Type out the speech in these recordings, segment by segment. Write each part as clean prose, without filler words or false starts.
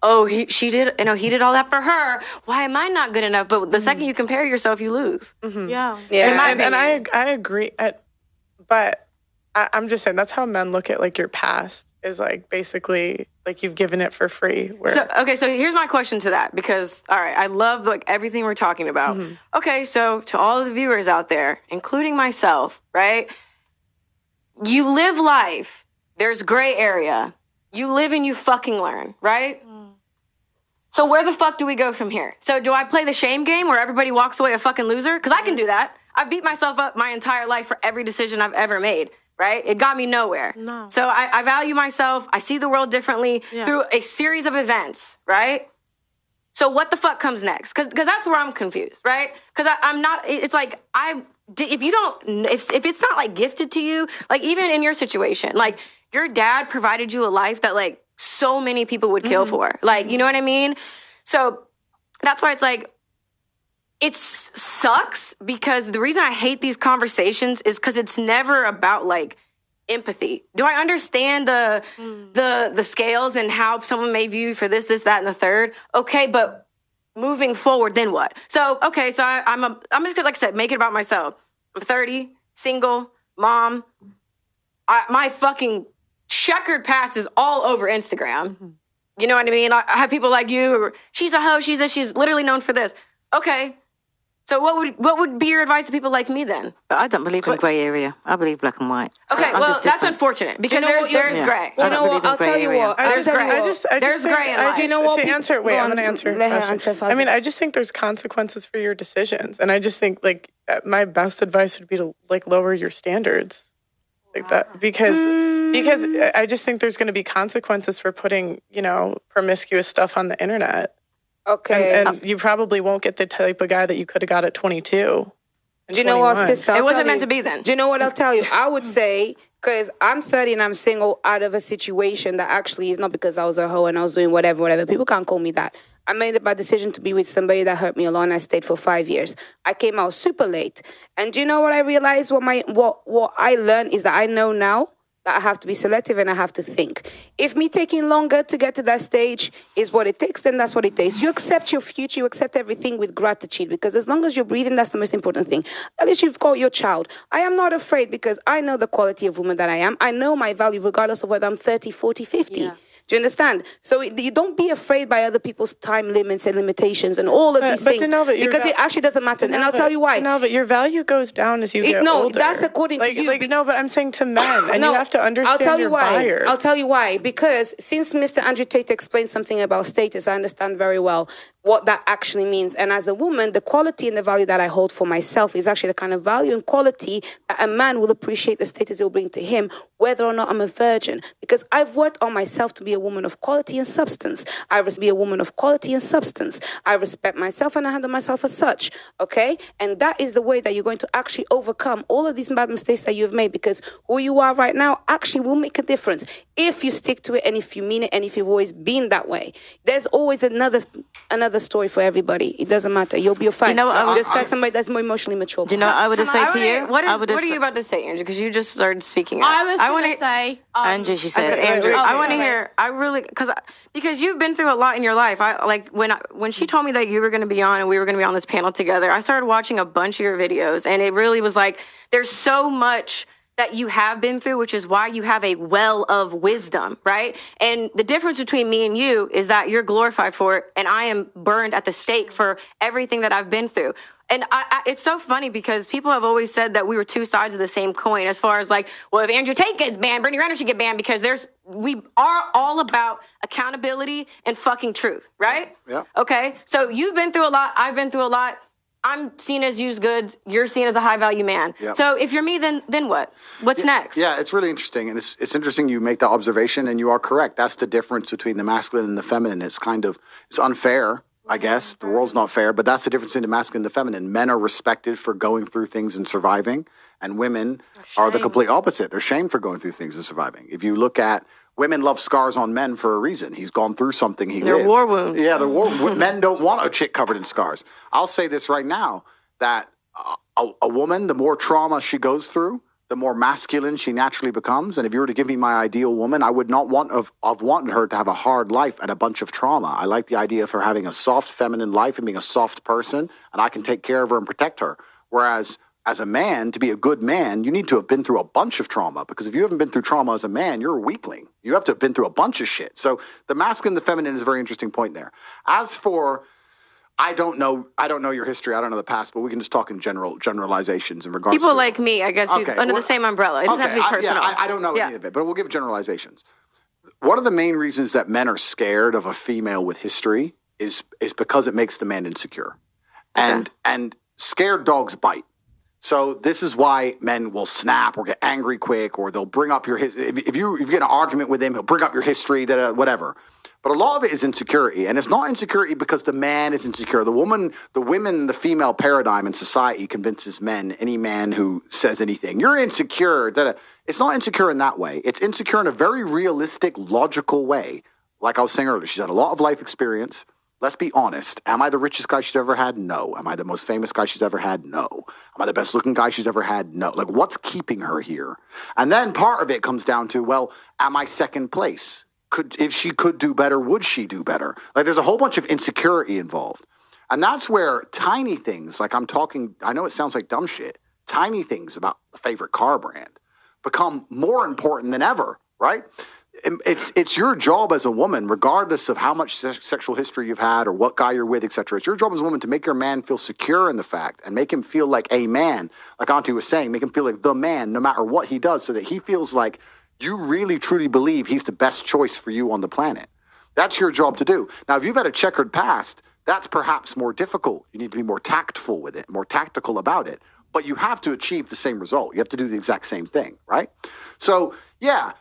oh, he did all that for her. Why am I not good enough? But the second you compare yourself, you lose. Yeah. And I agree. But I'm just saying that's how men look at like your past is like basically like you've given it for free. So here's my question to that, because all right, I love like everything we're talking about. Okay, so to all of the viewers out there, including myself, right? You live life. There's gray area. You live and you fucking learn, right? So where the fuck do we go from here? So do I play the shame game where everybody walks away a fucking loser? Because I can do that. I've beat myself up my entire life for every decision I've ever made. Right? It got me nowhere. No. So I value myself. I see the world differently through a series of events, right? So what the fuck comes next? Because that's where I'm confused, right? Because I'm not, it's like, if it's not like gifted to you, like even in your situation, like your dad provided you a life that like so many people would kill for. Like, you know what I mean? So that's why it's like, it sucks, because the reason I hate these conversations is because it's never about like empathy. Do I understand the scales and how someone may view you for this, that, and the third? Okay, but moving forward, then what? So okay, so I'm just gonna, like I said, make it about myself. I'm 30, single, mom. My fucking checkered past is all over Instagram. You know what I mean? I have people like you, or she's a hoe, she's literally known for this. Okay. So what would be your advice to people like me then? But I don't believe in grey area. I believe black and white. So okay, well, that's unfortunate, because there's gray. I don't believe in I'll tell you what. There's gray. There's gray in life. Do you know what? To answer, wait, I'm going to answer. I mean, I just think there's consequences for your decisions, and I just think like my best advice would be to like lower your standards, like that, because I just think there's going to be consequences for putting promiscuous stuff on the internet. Okay. And you probably won't get the type of guy that you could have got at 22. Do you know what, sister? It wasn't meant to be then. Do you know what I'll tell you? I would say, because I'm 30 and I'm single out of a situation that actually is not because I was a hoe and I was doing whatever. People can't call me that. I made a bad decision to be with somebody that hurt me a lot, and I stayed for 5 years. I came out super late. And do you know what I realized? What I learned is that I know now that I have to be selective and I have to think. If me taking longer to get to that stage is what it takes, then that's what it takes. You accept your future, you accept everything with gratitude, because as long as you're breathing, that's the most important thing. At least you've got your child. I am not afraid, because I know the quality of woman that I am. I know my value regardless of whether I'm 30, 40, 50. Yeah. Do you understand? So you don't be afraid by other people's time limits and limitations and all of these things, because it actually doesn't matter. And I'll tell you why. No, but your value goes down as you get older. No, that's according to you. No, but I'm saying to men, and you have to understand your buyer. I'll tell you why. Because since Mr. Andrew Tate explained something about status, I understand very well what that actually means. And as a woman, the quality and the value that I hold for myself is actually the kind of value and quality that a man will appreciate the status it will bring to him, whether or not I'm a virgin. Because I've worked on myself to be a woman of quality and substance. I must be a woman of quality and substance. I respect myself and I handle myself as such. Okay? And that is the way that you're going to actually overcome all of these bad mistakes that you've made, because who you are right now actually will make a difference if you stick to it and if you mean it and if you've always been that way. There's always another story for everybody. It doesn't matter. You'll be fine. Do you know what just got somebody that's more emotionally mature. Do you know what I would have said to you? What are you about to say, Andrew? Because you just started speaking. I was going to say... Andrew, she said. Andrew, I want to hear... Because you've been through a lot in your life. When she told me that you were going to be on and we were going to be on this panel together, I started watching a bunch of your videos, and it really was like, there's so much that you have been through, which is why you have a well of wisdom, right? And the difference between me and you is that you're glorified for it, and I am burned at the stake for everything that I've been through. And it's so funny, because people have always said that we were two sides of the same coin, as far as like, well, if Andrew Tate gets banned, Brittanny Renner should get banned, because we are all about accountability and fucking truth, right? Yeah. Okay, so you've been through a lot, I've been through a lot. I'm seen as used goods. You're seen as a high value man. Yep. So if you're me, then what? What's next? Yeah, it's really interesting. And it's interesting you make that observation, and you are correct. That's the difference between the masculine and the feminine. It's unfair, I guess. The world's not fair, but that's the difference between the masculine and the feminine. Men are respected for going through things and surviving, and women are the complete opposite. They're shamed for going through things and surviving. If you look at women love scars on men for a reason. He's gone through something. They're war wounds. Yeah, men don't want a chick covered in scars. I'll say this right now, that a woman, the more trauma she goes through, the more masculine she naturally becomes. And if you were to give me my ideal woman, I would not want of wanting her to have a hard life and a bunch of trauma. I like the idea of her having a soft feminine life and being a soft person, and I can take care of her and protect her. Whereas as a man, to be a good man, you need to have been through a bunch of trauma, because if you haven't been through trauma as a man, you're a weakling. You have to have been through a bunch of shit. So the masculine, the feminine is a very interesting point there. As for, I don't know your history. I don't know the past, but we can just talk in generalizations in regards to people like me, I guess, under the same umbrella. It doesn't have to be personal. I don't know any of it, but we'll give generalizations. One of the main reasons that men are scared of a female with history is because it makes the man insecure. And scared dogs bite. So this is why men will snap or get angry quick, or they'll bring up if you get in an argument with him, he'll bring up your history, whatever. But a lot of it is insecurity, and it's not insecurity because the man is insecure. The female paradigm in society convinces men, any man who says anything, you're insecure. It's not insecure in that way. It's insecure in a very realistic, logical way. Like I was saying earlier, she's had a lot of life experience. Let's be honest. Am I the richest guy she's ever had? No. Am I the most famous guy she's ever had? No. Am I the best looking guy she's ever had? No. Like, what's keeping her here? And then part of it comes down to, well, am I second place? If she could do better, would she do better? Like, there's a whole bunch of insecurity involved. And that's where tiny things, like I know it sounds like dumb shit, tiny things about the favorite car brand become more important than ever, right? It's your job as a woman, regardless of how much sexual history you've had or what guy you're with, etc. It's your job as a woman to make your man feel secure in the fact and make him feel like a man, like Auntie was saying, make him feel like the man no matter what he does, so that he feels like you really truly believe he's the best choice for you on the planet. That's your job to do. Now, if you've had a checkered past, that's perhaps more difficult. You need to be more tactful with it, more tactical about it. But you have to achieve the same result. You have to do the exact same thing, right? So, yeah.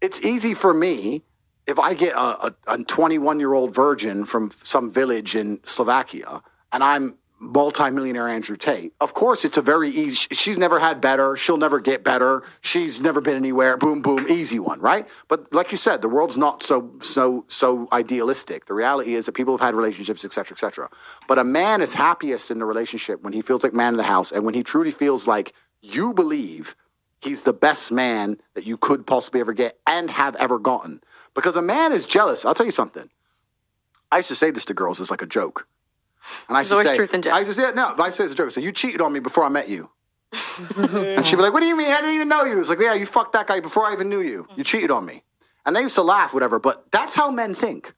It's easy for me if I get a 21-year-old virgin from some village in Slovakia and I'm multi-millionaire Andrew Tate. Of course, it's a very easy. She's never had better. She'll never get better. She's never been anywhere. Boom, boom, easy one, right? But like you said, the world's not so idealistic. The reality is that people have had relationships, et cetera, et cetera. But a man is happiest in the relationship when he feels like man of the house and when he truly feels like you believe he's the best man that you could possibly ever get and have ever gotten. Because a man is jealous. I'll tell you something. I used to say this to girls as like a joke. And I used to say, truth and jest. I used to say, no, but I say it's a joke. I say, you cheated on me before I met you. And she'd be like, what do you mean? I didn't even know you. It's like, yeah, you fucked that guy before I even knew you. You cheated on me. And they used to laugh, whatever. But that's how men think.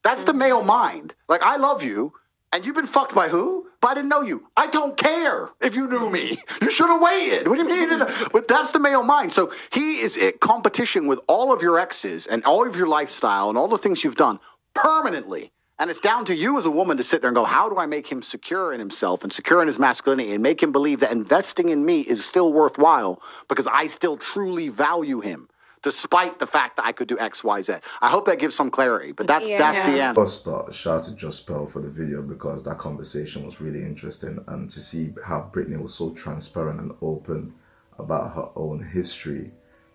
That's the male mind. Like, I love you. And you've been fucked by who? But I didn't know you. I don't care if you knew me. You should have waited. What do you mean? But that's the male mind. So he is in competition with all of your exes and all of your lifestyle and all the things you've done permanently. And it's down to you as a woman to sit there and go, how do I make him secure in himself and secure in his masculinity and make him believe that investing in me is still worthwhile because I still truly value him, despite the fact that I could do X, Y, Z. I hope that gives some clarity, but that's the end. First, shout out to Just Pearl for the video, because that conversation was really interesting, and to see how Brittaney was so transparent and open about her own history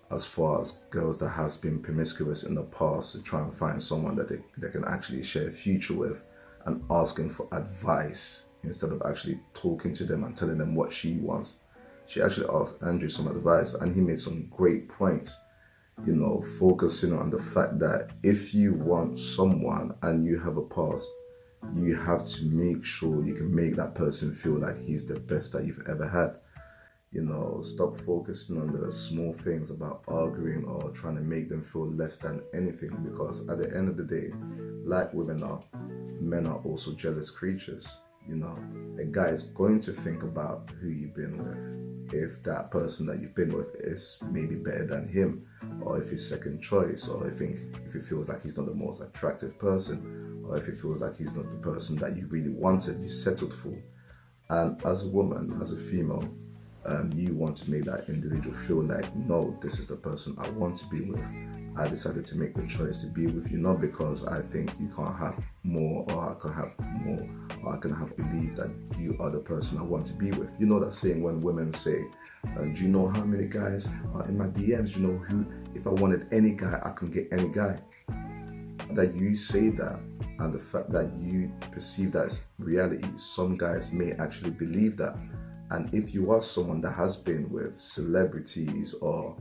as far as girls that has been promiscuous in the past to try and find someone that they can actually share a future with, and asking for advice instead of actually talking to them and telling them what she wants. She actually asked Andrew some advice, and he made some great points. You know, focusing on the fact that if you want someone and you have a past, you have to make sure you can make that person feel like he's the best that you've ever had. You know, stop focusing on the small things about arguing or trying to make them feel less than anything, because at the end of the day, like women are, men are also jealous creatures. You know, a guy is going to think about who you've been with. If that person that you've been with is maybe better than him, or if he's second choice, or if he feels like he's not the most attractive person, or if he feels like he's not the person that you really wanted, you settled for. And as a woman, as a female, you want to make that individual feel like, no, this is the person I want to be with. I decided to make the choice to be with you, not because I think you can't have more, or I can have more, or I can have believed that you are the person I want to be with. You know that saying when women say, do you know how many guys are in my DMs? Do you know who, if I wanted any guy, I can get any guy? That you say that, and the fact that you perceive that as reality, some guys may actually believe that. And if you are someone that has been with celebrities or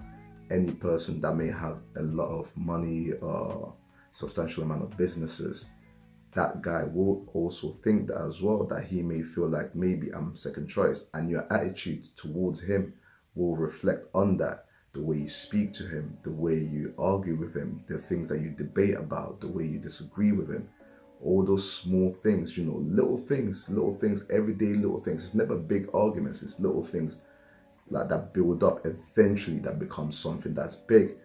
any person that may have a lot of money or substantial amount of businesses, that guy will also think that as well, that he may feel like maybe I'm second choice, and your attitude towards him will reflect on that. The way you speak to him, the way you argue with him, the things that you debate about, the way you disagree with him, all those small things, little things, everyday little things. It's never big arguments, it's little things like that build up eventually that becomes something that's big.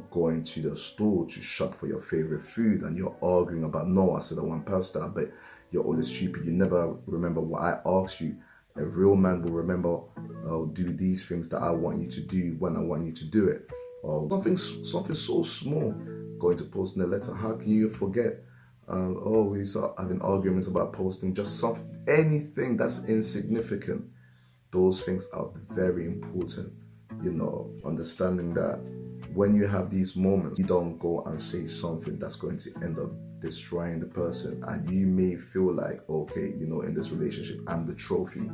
Going to the store to shop for your favorite food and you're arguing about, no, I said I want pasta, but you're always stupid. You never remember what I asked you. A real man will remember, do these things that I want you to do when I want you to do it. Or something so small, going to post in a letter. How can you forget? We start having arguments about posting just anything that's insignificant. Those things are very important. Understanding that when you have these moments, you don't go and say something that's going to end up destroying the person. And you may feel like, okay, in this relationship, I'm the trophy.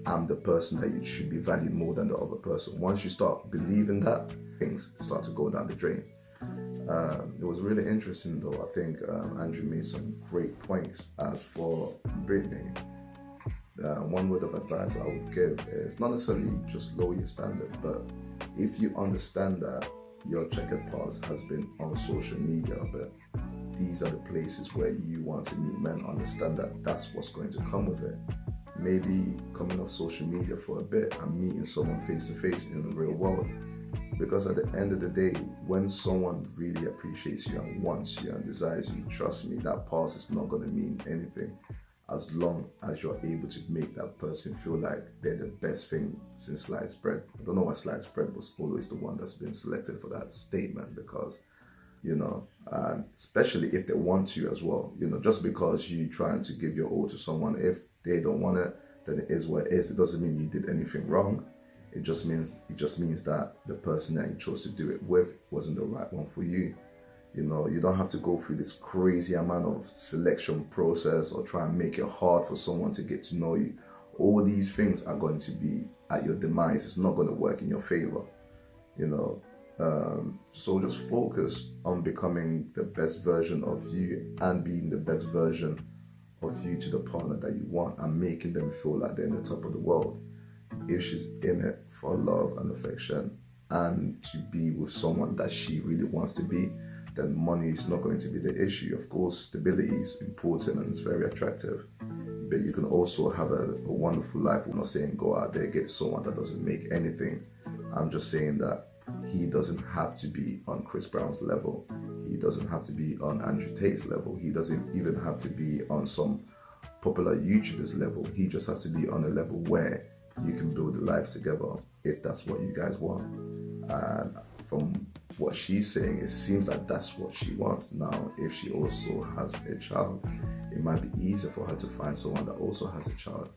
I'm the person that you should be valued more than the other person. Once you start believing that, things start to go down the drain. It was really interesting though. I think Andrew made some great points. As for Brittanny, one word of advice I would give is not necessarily just lower your standard, but if you understand that your checkered past has been on social media, but these are the places where you want to meet men, understand that that's what's going to come with it. Maybe coming off social media for a bit and meeting someone face to face in the real world. Because at the end of the day, when someone really appreciates you and wants you and desires you, trust me, that past is not going to mean anything as long as you're able to make that person feel like they're the best thing since sliced bread. I don't know why sliced bread was always the one that's been selected for that statement, because, and especially if they want you as well, just because you're trying to give your all to someone, if they don't want it, then it is what it is. It doesn't mean you did anything wrong. It just means that the person that you chose to do it with wasn't the right one for you. You don't have to go through this crazy amount of selection process or try and make it hard for someone to get to know you. All these things are going to be at your demise. It's not going to work in your favor. So just focus on becoming the best version of you and being the best version of you to the partner that you want, and making them feel like they're in the top of the world. If she's in it for love and affection and to be with someone that she really wants to be, then money is not going to be the issue. Of course, stability is important and it's very attractive, but you can also have a wonderful life. I'm not saying go out there, get someone that doesn't make anything. I'm just saying that he doesn't have to be on Chris Brown's level. He doesn't have to be on Andrew Tate's level. He doesn't even have to be on some popular YouTuber's level. He just has to be on a level where you can build a life together, if that's what you guys want. And from what she's saying, it seems like that's what she wants. Now, if she also has a child, it might be easier for her to find someone that also has a child,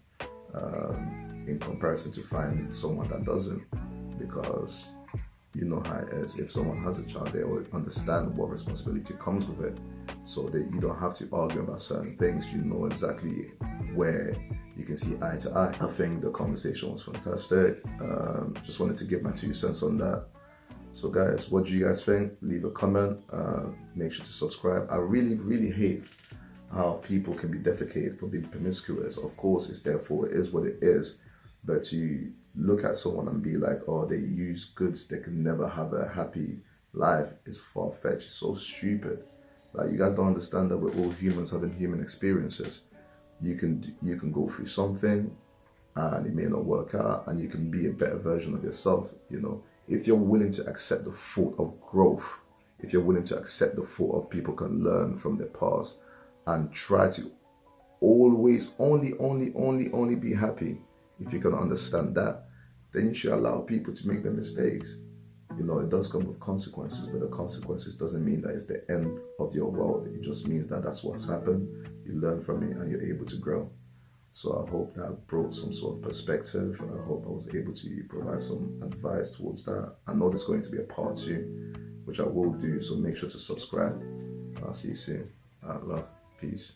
in comparison to finding someone that doesn't, because you know how it is. If someone has a child, they will understand what responsibility comes with it, so that you don't have to argue about certain things. You know exactly where you can see eye to eye. I think the conversation was fantastic. Just wanted to give my 2 cents on that. So guys, what do you guys think? Leave a comment. Make sure to subscribe. I really, really hate how people can be defecated for being promiscuous. Of course, it's their fault. It is what it is. But to look at someone and be like, oh, they use goods, they can never have a happy life, is far-fetched. It's so stupid. Like, you guys don't understand that we're all humans having human experiences. You can go through something and it may not work out, and you can be a better version of yourself. If you're willing to accept the thought of growth, if you're willing to accept the thought of people can learn from their past and try to always only be happy, if you can understand that, then you should allow people to make their mistakes. It does come with consequences, but the consequences doesn't mean that it's the end of your world. It just means that that's what's happened. You learn from it and you're able to grow. So I hope that brought some sort of perspective, and I hope I was able to provide some advice towards that. I know there's going to be a part 2, which I will do, so make sure to subscribe. I'll see you soon. Love. Peace.